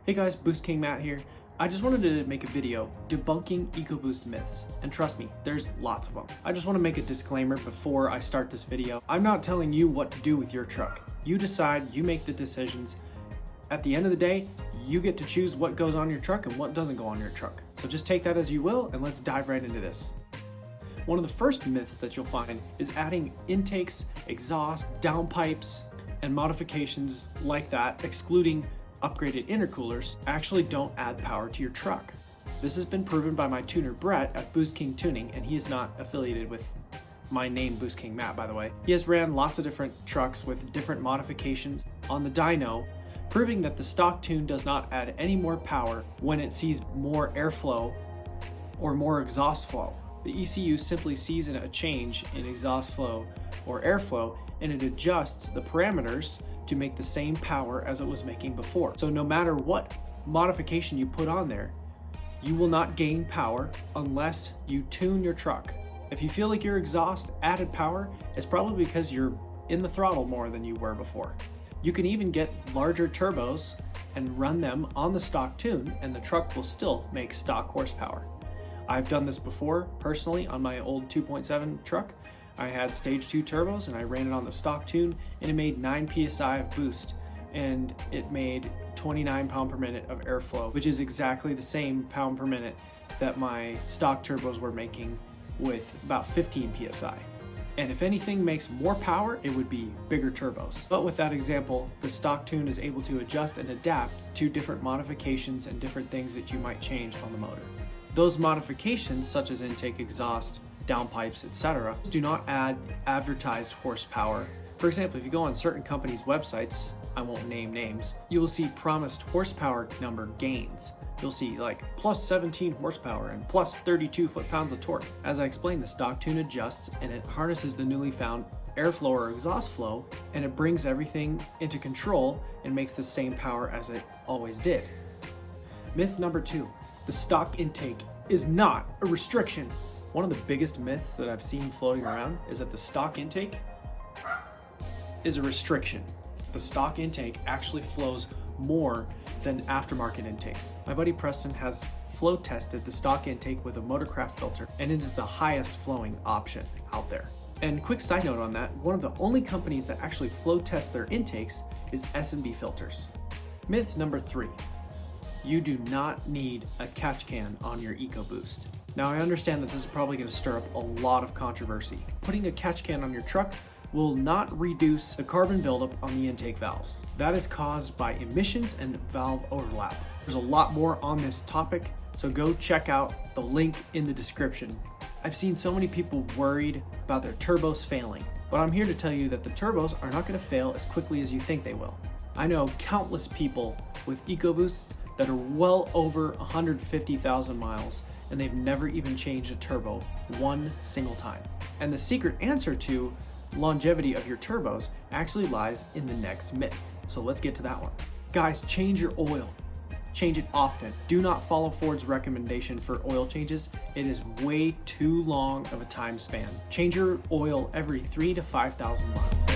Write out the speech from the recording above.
Hey guys, Boost King Matt here. I just wanted to make a video debunking Ecoboost myths, and trust me, there's lots of them. I just want to make a disclaimer before I start this video. I'm not telling you what to do with your truck. You decide, you make the decisions. At the end of the day, you get to choose what goes on your truck and what doesn't go on your truck. So just take that as you will, and let's dive right into this. One of the first myths that you'll find is adding intakes, exhaust, downpipes, and modifications like that, excluding upgraded intercoolers, actually don't add power to your truck. This has been proven by my tuner Brett at Boost King Tuning, and he is not affiliated with my name, Boost King Matt, by the way. He has ran lots of different trucks with different modifications on the dyno, proving that the stock tune does not add any more power when it sees more airflow or more exhaust flow. The ECU simply sees a change in exhaust flow or airflow, and it adjusts the parameters to make the same power as it was making before. So no matter what modification you put on there, you will not gain power unless you tune your truck. If you feel like your exhaust added power, it's probably because you're in the throttle more than you were before. You can even get larger turbos and run them on the stock tune, and the truck will still make stock horsepower. I've done this before personally on my old 2.7 truck. I had stage 2 turbos and I ran it on the stock tune, and it made 9 psi of boost, and it made 29 pound per minute of airflow, which is exactly the same pound per minute that my stock turbos were making with about 15 psi. And if anything makes more power, it would be bigger turbos. But with that example, the stock tune is able to adjust and adapt to different modifications and different things that you might change on the motor. Those modifications, such as intake, exhaust, downpipes, etc., do not add advertised horsepower. For example, if you go on certain companies' websites, I won't name names, you will see promised horsepower number gains. You'll see like plus 17 horsepower and plus 32 foot-pounds of torque. As I explained, the stock tune adjusts and it harnesses the newly found airflow or exhaust flow, and it brings everything into control and makes the same power as it always did. Myth number 2, the stock intake is not a restriction. One of the biggest myths that I've seen floating around is that the stock intake is a restriction. The stock intake actually flows more than aftermarket intakes. My buddy Preston has flow tested the stock intake with a Motorcraft filter, and it is the highest flowing option out there. And quick side note on that, one of the only companies that actually flow test their intakes is S&B Filters. Myth number 3, you do not need a catch can on your Ecoboost. Now I understand that this is probably going to stir up a lot of controversy. Putting a catch can on your truck will not reduce the carbon buildup on the intake valves. That is caused by emissions and valve overlap. There's a lot more on this topic, so go check out the link in the description. I've seen so many people worried about their turbos failing, but I'm here to tell you that the turbos are not going to fail as quickly as you think they will. I know countless people with Ecoboosts that are well over 150,000 miles, and they've never even changed a turbo one single time. And the secret answer to longevity of your turbos actually lies in the next myth. So let's get to that one. Guys, change your oil. Change it often. Do not follow Ford's recommendation for oil changes. It is way too long of a time span. Change your oil every 3,000 to 5,000 miles.